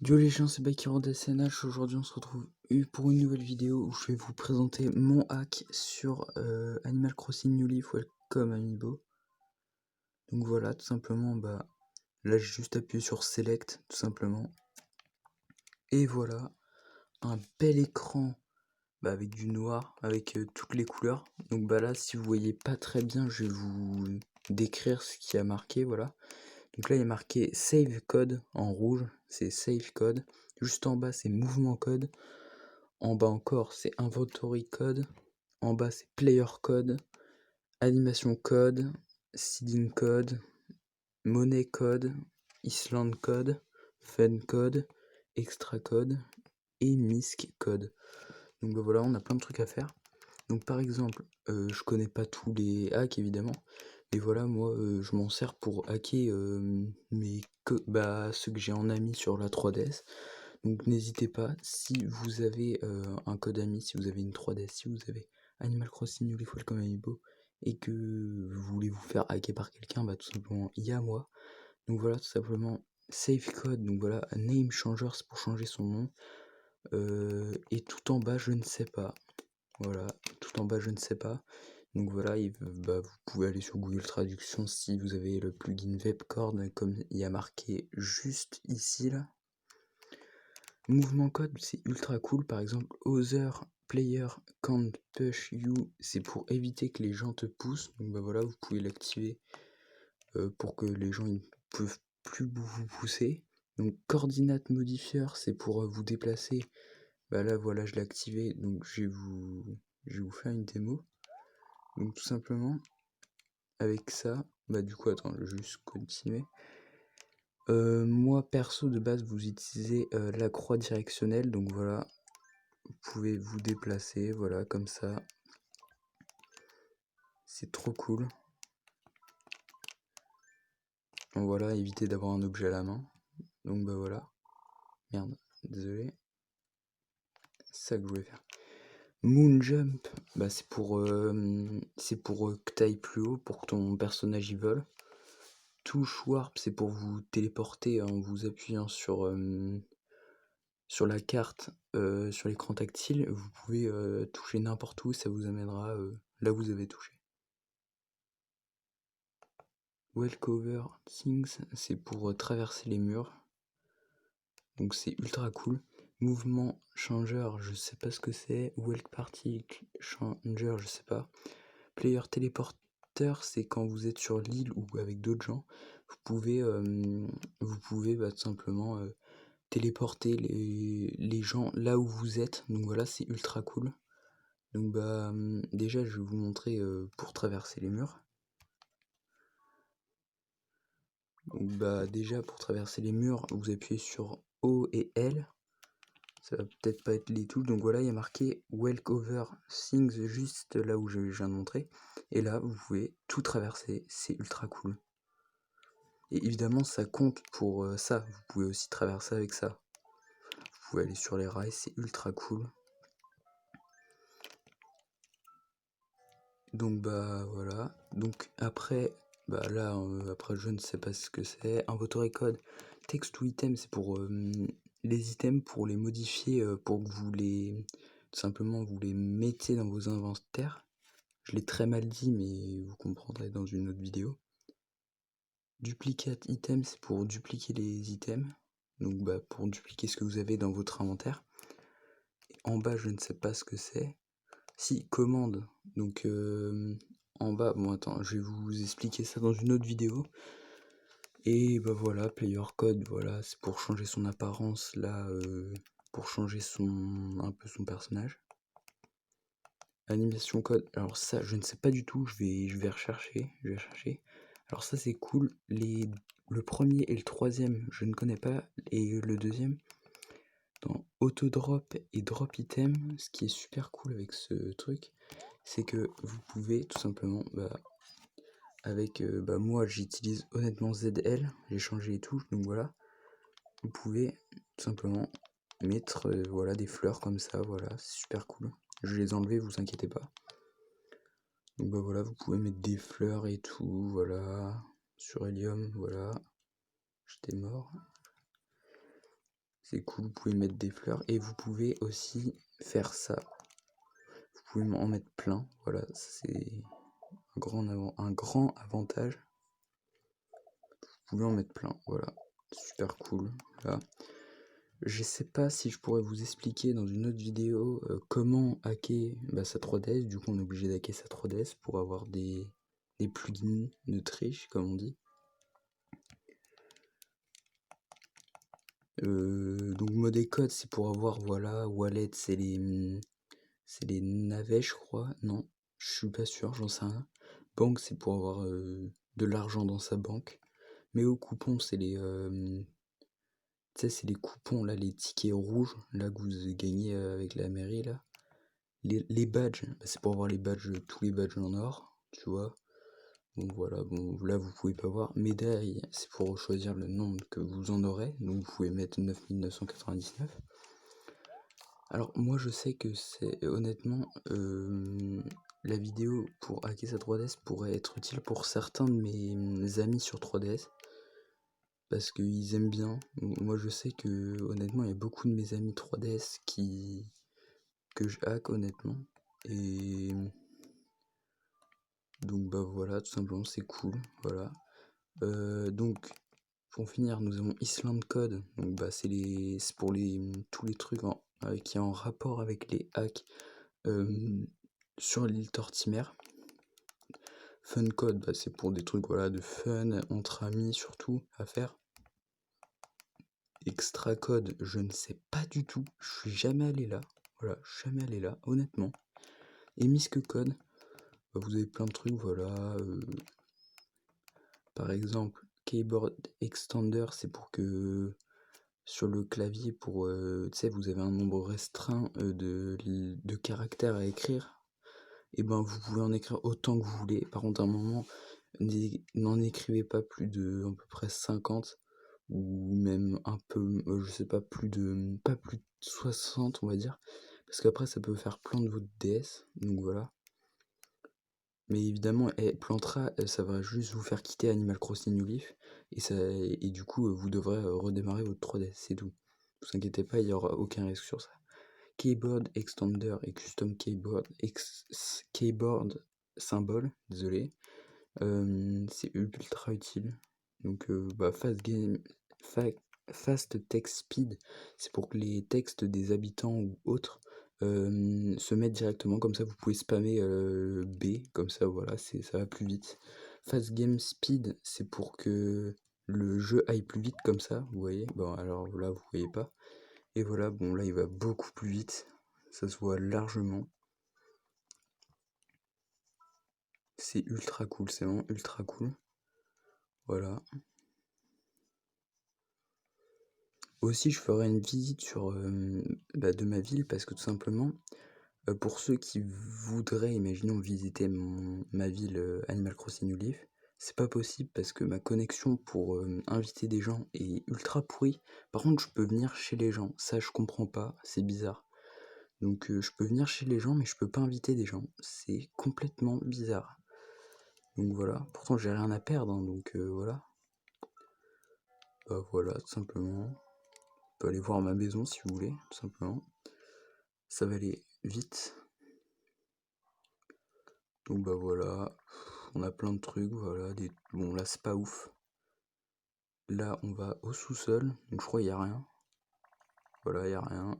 Yo les gens, c'est Bakiro SNH. Aujourd'hui, on se retrouve pour une nouvelle vidéo où je vais vous présenter mon hack sur Animal Crossing New Leaf Welcome Amiibo. Donc voilà, tout simplement, là j'ai juste appuyé sur Select, tout simplement. Et voilà, un bel écran avec du noir, avec toutes les couleurs. Donc là, si vous voyez pas très bien, je vais vous décrire ce qui a marqué, voilà. Donc là, il y a marqué Save Code en rouge, c'est Save Code. Juste en bas, c'est Mouvement Code. En bas encore, c'est Inventory Code. En bas, c'est Player Code, Animation Code, Seeding Code, Money Code, Island Code, Fun Code, Extra Code et Misc Code. Donc voilà, on a plein de trucs à faire. Donc par exemple, je connais pas tous les hacks évidemment, mais voilà, moi je m'en sers pour hacker ceux que j'ai en ami sur la 3DS. Donc n'hésitez pas, si vous avez un code ami, si vous avez une 3DS, si vous avez Animal Crossing New Leaf Welcome Amiibo et que vous voulez vous faire hacker par quelqu'un, tout simplement il y a moi. Donc voilà, tout simplement Save Code, donc voilà, Name Changer, c'est pour changer son nom. Et tout en bas, je ne sais pas. Voilà, tout en bas, je ne sais pas. Donc voilà, vous pouvez aller sur Google Traduction si vous avez le plugin Webcord, comme il y a marqué juste ici là. Mouvement code, c'est ultra cool. Par exemple, Other Player Can't Push You, c'est pour éviter que les gens te poussent. Donc voilà, vous pouvez l'activer pour que les gens ne peuvent plus vous pousser. Donc Coordinate Modifier, c'est pour vous déplacer. Là voilà, je l'ai activé, donc je vais vous faire une démo. Donc tout simplement, avec ça, du coup attends, je vais juste continuer. Moi perso de base vous utilisez la croix directionnelle, donc voilà, vous pouvez vous déplacer, voilà, comme ça. C'est trop cool. Donc voilà, évitez d'avoir un objet à la main. Donc voilà. Merde, désolé. C'est ça que je voulais faire. Moon Jump, c'est pour que tu ailles plus haut, pour que ton personnage y vole. Touche Warp, c'est pour vous téléporter en vous appuyant sur la carte, sur l'écran tactile. Vous pouvez toucher n'importe où, ça vous amènera là où vous avez touché. Welcover Things, c'est pour traverser les murs. Donc c'est ultra cool. Mouvement Changer, je sais pas ce que c'est. Welk Party Changer, je sais pas. Player Teleporter, c'est quand vous êtes sur l'île ou avec d'autres gens. Vous pouvez tout simplement téléporter les gens là où vous êtes. Donc voilà, c'est ultra cool. Donc déjà je vais vous montrer pour traverser les murs. Donc déjà pour traverser les murs, vous appuyez sur O et L. Ça va peut-être pas être les touches. Donc voilà, il y a marqué Welcover Things juste là où je viens de montrer. Et là, vous pouvez tout traverser. C'est ultra cool. Et évidemment, ça compte pour ça. Vous pouvez aussi traverser avec ça. Vous pouvez aller sur les rails, c'est ultra cool. Donc voilà. Donc après, après je ne sais pas ce que c'est. Inventory code, text to item, c'est pour les items, pour les modifier, pour que vous tout simplement vous les mettez dans vos inventaires. Je l'ai très mal dit, mais vous comprendrez dans une autre vidéo. Duplicate item, c'est pour dupliquer les items. Donc pour dupliquer ce que vous avez dans votre inventaire. Et en bas, je ne sais pas ce que c'est. Si, commande. Donc en bas, bon attends, je vais vous expliquer ça dans une autre vidéo. Et voilà, player code, voilà, c'est pour changer son apparence là, pour changer un peu son personnage. Animation code, alors ça je ne sais pas du tout, je vais rechercher, Alors ça c'est cool, le premier et le troisième je ne connais pas, et le deuxième, dans auto drop et drop item, ce qui est super cool avec ce truc, c'est que vous pouvez tout simplement, avec, moi j'utilise honnêtement ZL, j'ai changé les touches, donc voilà, vous pouvez tout simplement mettre voilà, des fleurs comme ça, voilà, c'est super cool. Je vais les enlever, vous inquiétez pas. Donc voilà, vous pouvez mettre des fleurs et tout, voilà, sur Helium, voilà, j'étais mort. C'est cool, vous pouvez mettre des fleurs et vous pouvez aussi faire ça. Vous pouvez en mettre plein, voilà, c'est un grand avantage. Vous pouvez en mettre plein, voilà, super cool. Là. Je sais pas si je pourrais vous expliquer dans une autre vidéo comment hacker sa 3DS. Du coup, on est obligé d'hacker sa 3DS pour avoir des plugins de triche, comme on dit. Donc modécode, c'est pour avoir, voilà, wallet, c'est les navets, je crois. Non, je suis pas sûr, j'en sais rien. Banque, c'est pour avoir de l'argent dans sa banque. Mais au coupon, c'est les tu sais, c'est les coupons là, les tickets rouges là que vous gagnez avec la mairie là. Les badges, c'est pour avoir les badges, tous les badges en or, tu vois. Donc voilà, bon là vous pouvez pas voir. Médaille, c'est pour choisir le nombre que vous en aurez. Donc vous pouvez mettre 9999. Alors moi je sais que c'est honnêtement la vidéo pour hacker sa 3DS pourrait être utile pour certains de mes amis sur 3DS. Parce qu'ils aiment bien. Moi je sais que honnêtement il y a beaucoup de mes amis 3DS que je hack honnêtement. Et donc bah voilà, tout simplement c'est cool. Voilà. Donc pour finir, nous avons Island Code. Donc bah c'est pour tous les trucs qui est en rapport avec les hacks sur l'île Tortimer. Fun Code, bah, c'est pour des trucs voilà, de fun, entre amis surtout, à faire. Extra Code, je ne sais pas du tout, je suis jamais allé là. Voilà, jamais allé là, honnêtement. Et Misque Code, bah, vous avez plein de trucs, voilà. Par exemple, Keyboard Extender, c'est pour que sur le clavier, pour tu sais, vous avez un nombre restreint de caractères à écrire. Et ben vous pouvez en écrire autant que vous voulez. Par contre, à un moment, n'en écrivez pas plus de à peu près 50 ou même un peu, je sais pas, pas plus de 60 on va dire. Parce qu'après ça peut faire plein de votre DS, donc voilà. Mais évidemment, plantera, ça va juste vous faire quitter Animal Crossing New Leaf et du coup vous devrez redémarrer votre 3DS, c'est tout. Ne vous inquiétez pas, il n'y aura aucun risque sur ça. Keyboard Extender et Custom Keyboard Symbol, désolé. C'est ultra utile. Donc Fast Text Speed, c'est pour que les textes des habitants ou autres se mettent directement, comme ça vous pouvez spammer B, comme ça voilà, ça va plus vite. Fast Game Speed, c'est pour que le jeu aille plus vite comme ça, vous voyez. Bon alors là vous voyez pas. Et voilà, bon là il va beaucoup plus vite, ça se voit largement. C'est ultra cool, c'est vraiment ultra cool. Voilà. Aussi, je ferai une visite de ma ville parce que tout simplement, pour ceux qui voudraient, imaginons, visiter ma ville Animal Crossing New Leaf, c'est pas possible parce que ma connexion pour inviter des gens est ultra pourrie. Par contre, je peux venir chez les gens. Ça, je comprends pas, c'est bizarre. Donc, je peux venir chez les gens, mais je peux pas inviter des gens. C'est complètement bizarre. Donc voilà. Pourtant, j'ai rien à perdre, hein, donc voilà. Bah voilà, tout simplement. Vous pouvez aller voir ma maison si vous voulez, tout simplement. Ça va aller vite. Donc bah voilà, on a plein de trucs, voilà, bon là c'est pas ouf. Là on va au sous-sol, donc je crois qu'il n'y a rien. Voilà, il n'y a rien.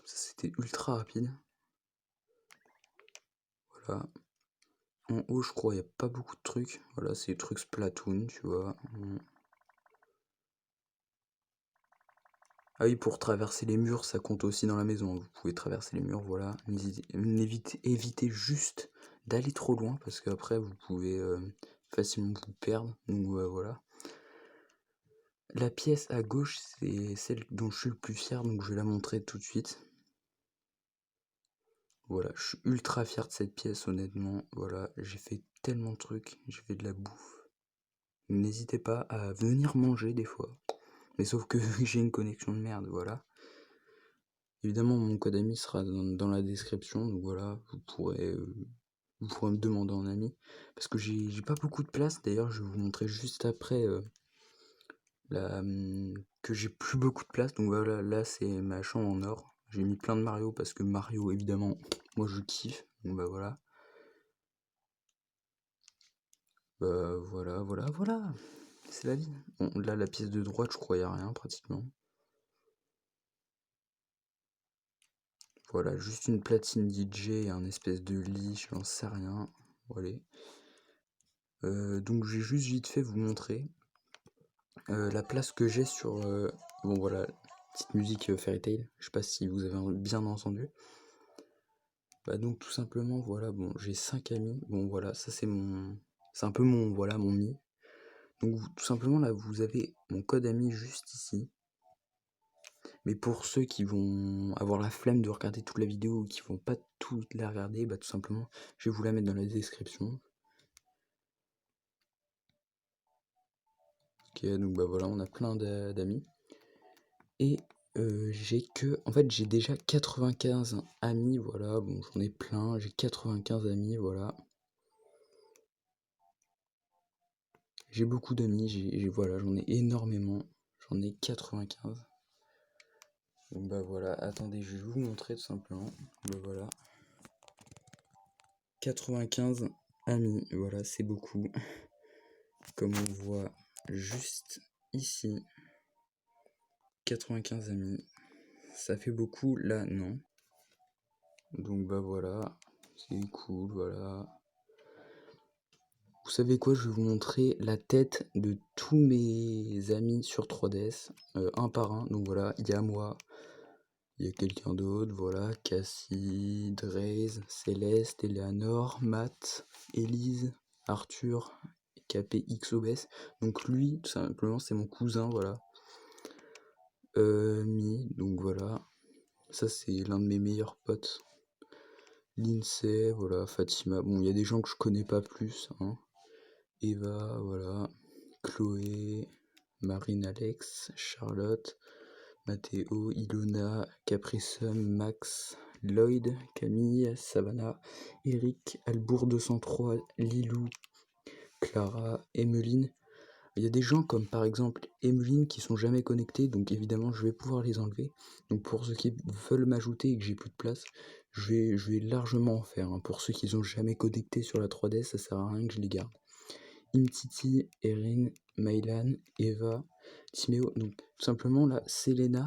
Ça c'était ultra rapide. Voilà. En haut je crois il n'y a pas beaucoup de trucs. Voilà, c'est des trucs Splatoon, tu vois. Ah oui, pour traverser les murs, ça compte aussi dans la maison. Vous pouvez traverser les murs, voilà. Évitez juste d'aller trop loin, parce qu'après, vous pouvez facilement vous perdre. Donc voilà. La pièce à gauche, c'est celle dont je suis le plus fier, donc je vais la montrer tout de suite. Voilà, je suis ultra fier de cette pièce, honnêtement. Voilà, j'ai fait tellement de trucs, j'ai fait de la bouffe. N'hésitez pas à venir manger des fois. Mais sauf que j'ai une connexion de merde, voilà. Évidemment, mon code ami sera dans la description, donc voilà, vous pourrez me demander en ami. Parce que j'ai pas beaucoup de place, d'ailleurs, je vais vous montrer juste après que j'ai plus beaucoup de place. Donc voilà, là c'est ma chambre en or. J'ai mis plein de Mario parce que Mario, évidemment, moi je kiffe. Donc bah voilà. Bah voilà. C'est la vie. Bon, là, la pièce de droite, je crois, y a rien pratiquement. Voilà, juste une platine DJ et un espèce de lit, je n'en sais rien. Voilà. Donc j'ai juste vite fait vous montrer la place que j'ai sur... bon voilà, petite musique Fairy Tail, je sais pas si vous avez bien entendu. Bah donc tout simplement, voilà, bon, j'ai 5 amis, bon voilà, ça c'est mon... C'est un peu mon, voilà, mon mi. Donc tout simplement là, vous avez mon code ami juste ici. Mais pour ceux qui vont avoir la flemme de regarder toute la vidéo ou qui vont pas toute la regarder, bah tout simplement, je vais vous la mettre dans la description. Ok, donc bah voilà, on a plein d'amis. Et en fait, j'ai déjà 95 amis, voilà. Bon, j'en ai plein, j'ai 95 amis, voilà. J'ai beaucoup d'amis, voilà, j'en ai énormément. J'en ai 95. Donc bah voilà, attendez, je vais vous montrer tout simplement. Bah voilà. 95 amis, voilà, c'est beaucoup. Comme on voit juste ici. 95 amis. Ça fait beaucoup, là, non. Donc bah voilà, c'est cool, voilà. Vous savez quoi, je vais vous montrer la tête de tous mes amis sur 3DS, un par un. Donc voilà, il y a moi, il y a quelqu'un d'autre, voilà, Cassie, Draze, Céleste, Eleanor, Matt, Elise, Arthur, KPXOBS. Donc lui, tout simplement, c'est mon cousin, voilà. Donc voilà, ça c'est l'un de mes meilleurs potes. Lindsay, voilà, Fatima, bon, il y a des gens que je connais pas plus, hein. Eva, voilà, Chloé, Marine, Alex, Charlotte, Mathéo, Ilona, Capricum, Max, Lloyd, Camille, Savannah, Eric, Albour 203, Lilou, Clara, Emeline. Il y a des gens comme par exemple Emeline qui sont jamais connectés, donc évidemment je vais pouvoir les enlever. Donc pour ceux qui veulent m'ajouter et que j'ai plus de place, je vais largement en faire, hein. Pour ceux qui sont jamais connectés sur la 3D, ça sert à rien que je les garde. Imtiti, Erin, Mylan, Eva, Timéo. Donc tout simplement là, Selena,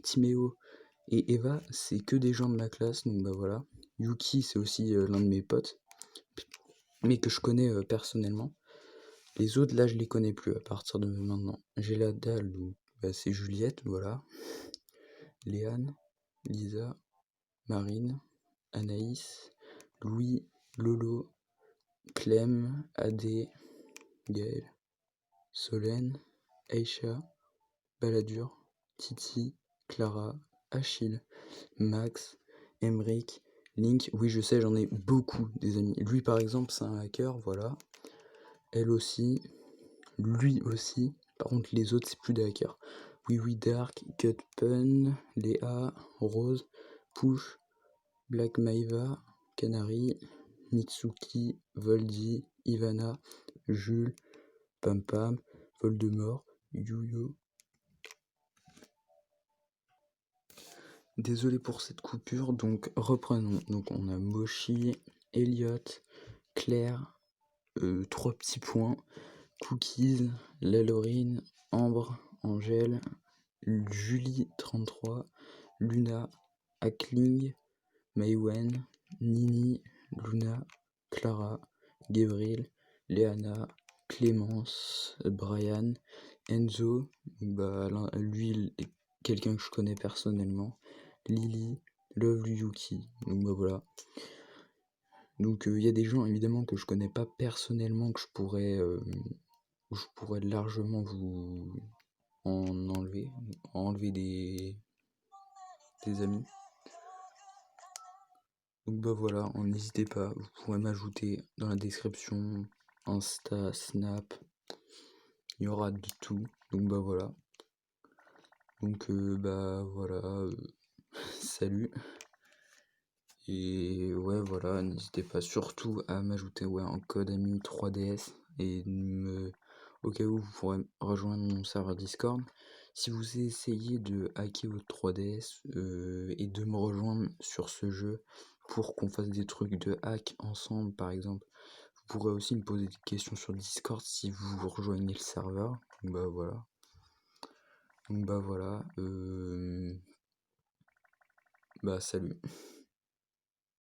Timéo et Eva, c'est que des gens de ma classe, donc bah voilà. Yuki, c'est aussi l'un de mes potes, mais que je connais personnellement. Les autres, là, je les connais plus à partir de maintenant. J'ai la dalle, donc bah, c'est Juliette, voilà. Léane, Lisa, Marine, Anaïs, Louis, Lolo, Clem, Adé, Gaël, Solène, Aïcha, Balladur, Titi, Clara, Achille, Max, Emric, Link. Oui, je sais, j'en ai beaucoup des amis. Lui, par exemple, c'est un hacker, voilà. Elle aussi. Lui aussi. Par contre, les autres, c'est plus des hackers. Oui, Dark, Cutpun, Léa, Rose, Push, Black Maiva, Canary, Mitsuki, Voldy, Ivana, Jules, Pam Pam, Voldemort, Yuyo. Désolé pour cette coupure, donc reprenons. Donc on a Moshi, Elliot, Claire, 3 petits points, Cookies, Lalorine, Ambre, Angèle, Julie 33, Luna, Ackling, Maywen, Nini, Luna, Clara, Gabriel, Léana, Clémence, Brian, Enzo, bah, lui, quelqu'un que je connais personnellement, Lily, Love Yuki, donc bah voilà. Donc il y a des gens évidemment que je connais pas personnellement que je pourrais largement vous enlever des amis. Donc bah voilà, n'hésitez pas, vous pourrez m'ajouter dans la description, Insta, Snap, il y aura de tout. Donc bah voilà. Donc bah voilà, salut. Et ouais voilà, n'hésitez pas surtout à m'ajouter un code ami 3DS et me Au cas où, vous pourrez rejoindre mon serveur Discord. Si vous essayez de hacker votre 3DS et de me rejoindre sur ce jeu pour qu'on fasse des trucs de hack ensemble, par exemple, vous pourrez aussi me poser des questions sur Discord si vous rejoignez le serveur. Donc bah voilà. Donc bah voilà. Bah salut.